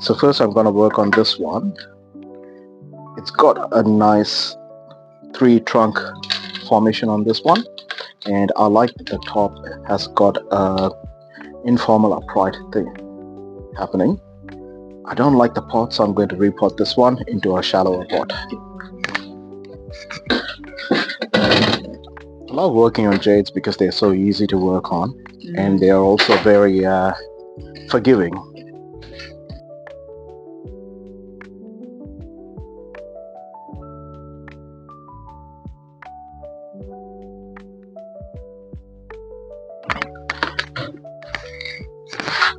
So first I'm going to work on this one. It's got a nice 3-trunk formation on this one, and I like that the top has got a informal upright thing happening. I don't like the pot, so I'm going to repot this one into a shallower pot. I love working on jades because they're so easy to work on, and they are also very forgiving.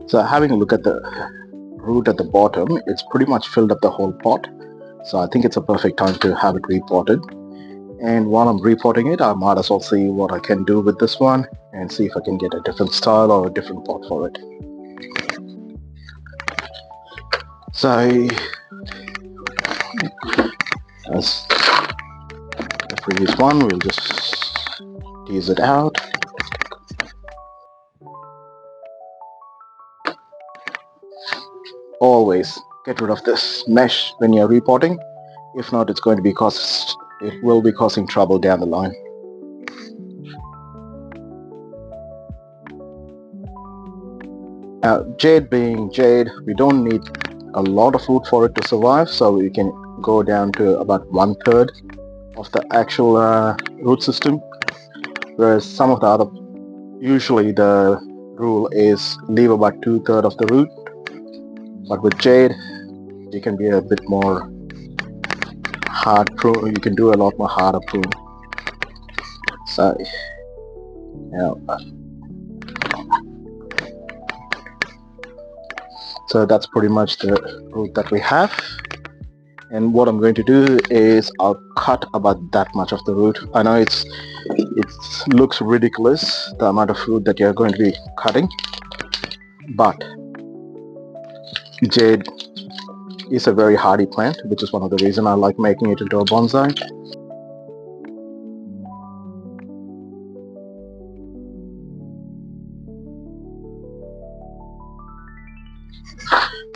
So having a look at the root at the bottom, it's pretty much filled up the whole pot. So I think it's a perfect time to have it repotted. And while I'm repotting it, I might as well see what I can do with this one and see if I can get a different style or a different pot for it. So as the previous one, we'll just tease it out. Always get rid of this mesh when you're repotting. If not, it will be causing trouble down the line. Now, jade being jade, we don't need a lot of root for it to survive, so we can go down to about 1/3 of the actual root system, whereas some of the other, usually the rule is leave about 2/3 of the root, but with jade you can be a bit more hard prune. You can do a lot more harder prune. So now, so that's pretty much the root that we have. And what I'm going to do is I'll cut about that much of the root. I know it looks ridiculous, the amount of root that you're going to be cutting, but jade is a very hardy plant, which is one of the reasons I like making it into a bonsai.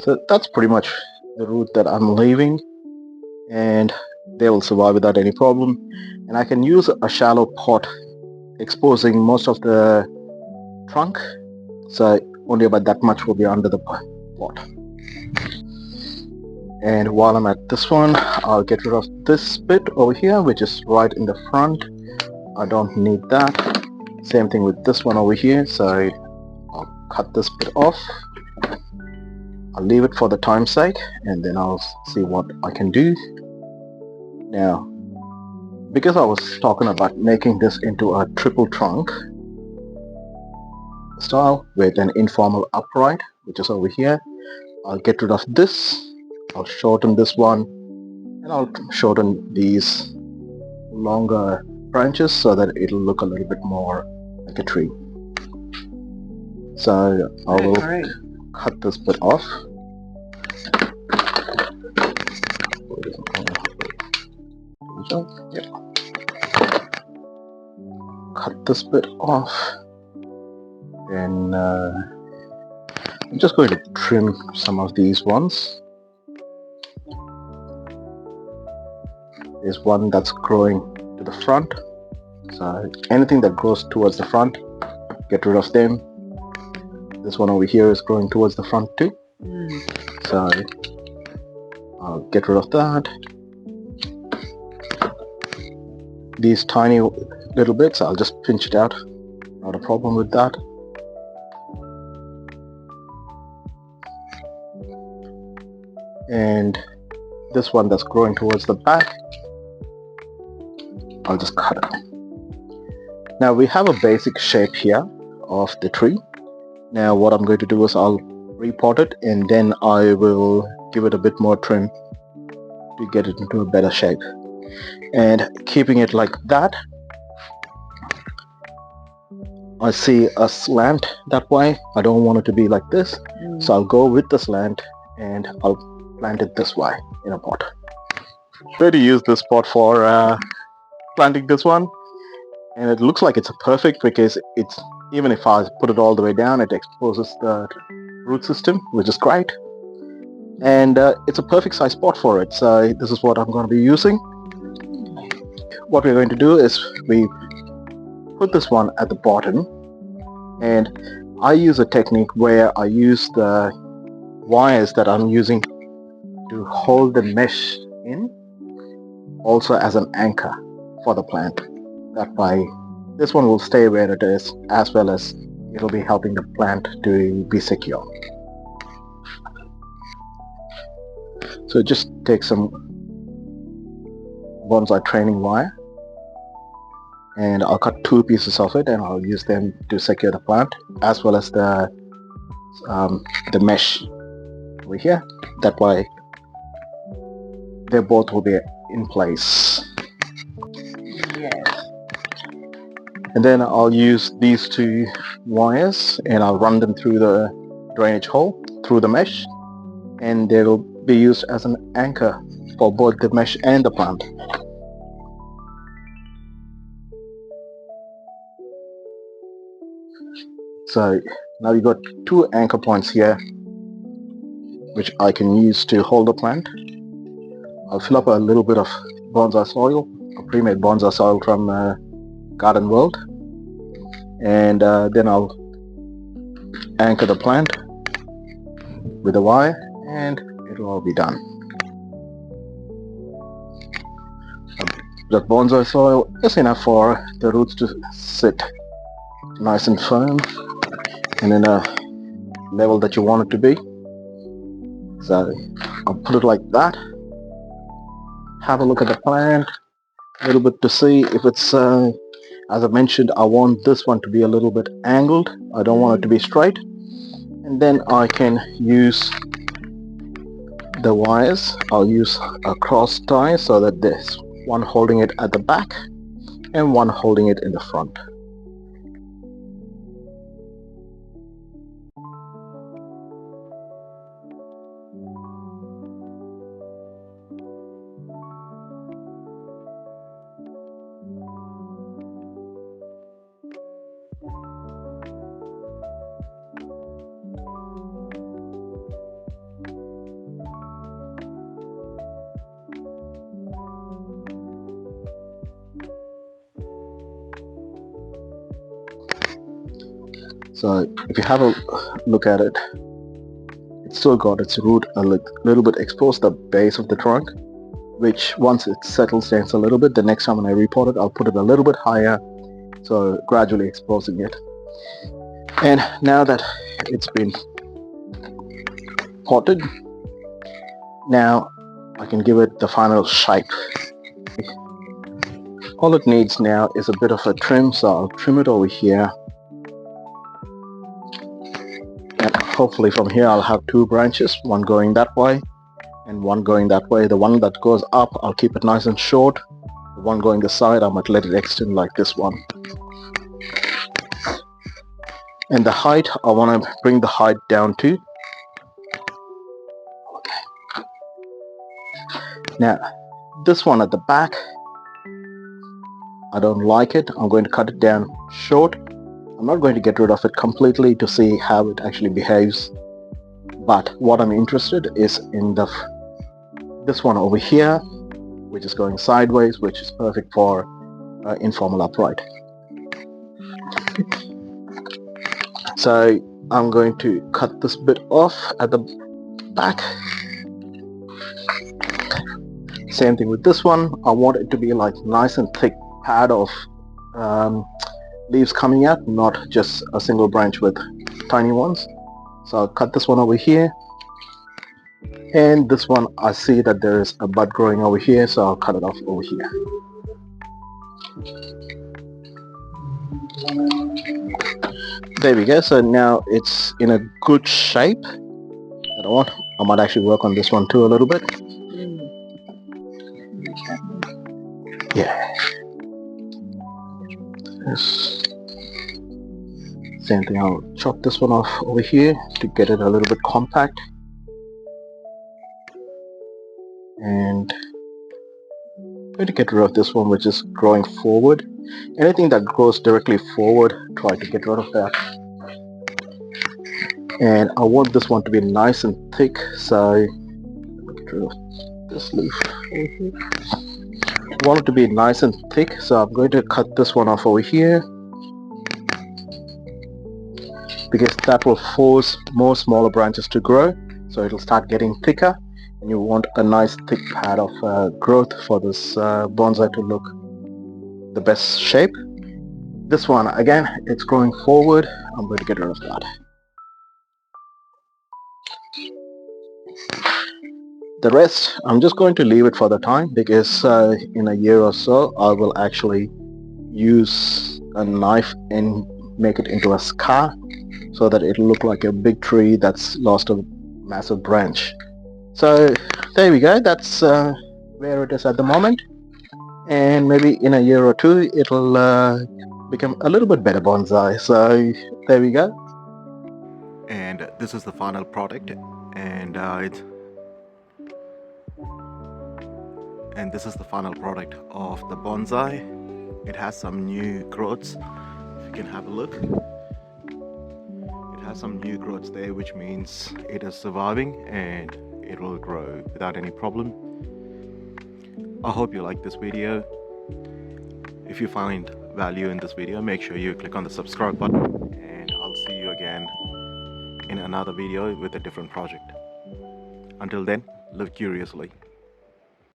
So that's pretty much the root that I'm leaving, and they will survive without any problem. And I can use a shallow pot exposing most of the trunk, so only about that much will be under the pot. And while I'm at this one, I'll get rid of this bit over here, which is right in the front. I don't need that. Same thing with this one over here, so I'll cut this bit off. I'll leave it for the time's sake, and then I'll see what I can do. Now, because I was talking about making this into a triple trunk style with an informal upright, which is over here, I'll get rid of this. I'll shorten this one, and I'll shorten these longer branches so that it'll look a little bit more like a tree. So I will cut this bit off. Yep. Cut this bit off, and I'm just going to trim some of these ones. There's one that's growing to the front, so anything that grows towards the front, get rid of them. This one over here is growing towards the front too, so I'll get rid of that. These tiny little bits, I'll just pinch it out, not a problem with that. And this one that's growing towards the back, I'll just cut it. Now we have a basic shape here of the tree. Now what I'm going to do is I'll repot it, and then I will give it a bit more trim to get it into a better shape. And keeping it like that, I see a slant that way. I don't want it to be like this, so I'll go with the slant and I'll plant it this way in a pot. Try to use this pot for planting this one, and it looks like it's perfect because it's, even if I put it all the way down, it exposes the root system, which is great. and it's a perfect size pot for it. So this is what I'm going to be using. What we're going to do is we put this one at the bottom, and I use a technique where I use the wires that I'm using to hold the mesh in also as an anchor for the plant. That way this one will stay where it is, as well as it'll be helping the plant to be secure. So just take some bonsai training wire, and I'll cut 2 pieces of it, and I'll use them to secure the plant, as well as the mesh over here. That way they both will be in place. Yes. And then I'll use these 2 wires, and I'll run them through the drainage hole, through the mesh, and they will be used as an anchor for both the mesh and the plant. So now you've got 2 anchor points here, which I can use to hold the plant. I'll fill up a little bit of bonsai soil, a pre-made bonsai soil from Garden World, and then I'll anchor the plant with a wire, and it'll all be done. The bonsai soil is enough for the roots to sit nice and firm and in a level that you want it to be. So I'll put it like that. Have a look at the plant a little bit to see if it's as I mentioned, I want this one to be a little bit angled. I don't want it to be straight. And then I can use the wires. I'll use a cross tie so that there's one holding it at the back and one holding it in the front. So if you have a look at it, it's still got its root a little bit exposed, the base of the trunk, which once it settles down a little bit, the next time when I repot it, I'll put it a little bit higher, so gradually exposing it. And now that it's been potted, now I can give it the final shape. All it needs now is a bit of a trim, so I'll trim it over here. And hopefully from here I'll have 2 branches, one going that way and one going that way. The one that goes up, I'll keep it nice and short. The one going this side, I might let it extend like this one. And the height, I want to bring the height down to. Okay. Now, this one at the back, I don't like it. I'm going to cut it down short. I'm not going to get rid of it completely to see how it actually behaves. But what I'm interested is in this one over here, which is going sideways, which is perfect for informal upright. So I'm going to cut this bit off at the back. Same thing with this one. I want it to be like nice and thick pad of leaves coming out, not just a single branch with tiny ones. So I'll cut this one over here, and this one I see that there is a bud growing over here, so I'll cut it off over here. There we go. So now it's in a good shape that I want. I might actually work on this one too a little bit. Yeah. Same thing, I'll chop this one off over here to get it a little bit compact. And I'm going to get rid of this one which is growing forward. Anything that grows directly forward, try to get rid of that. And I want this one to be nice and thick, so get rid of this leaf. I want it to be nice and thick, so I'm going to cut this one off over here, because that will force more smaller branches to grow, so it'll start getting thicker, and you want a nice thick pad of growth for this bonsai to look the best shape. This one, again, it's growing forward. I'm going to get rid of that. The rest, I'm just going to leave it for the time, because in a year or so I will actually use a knife and make it into a scar, so that it'll look like a big tree that's lost a massive branch. So there we go, that's where it is at the moment, and maybe in a year or two it'll become a little bit better bonsai. So there we go. And this is the final product, and this is the final product of the bonsai. It has some new growths. If you can have a look, it has some new growths there, which means it is surviving and it will grow without any problem. I hope you like this video. If you find value in this video, make sure you click on the subscribe button, and I'll see you again in another video with a different project. Until then, live curiously.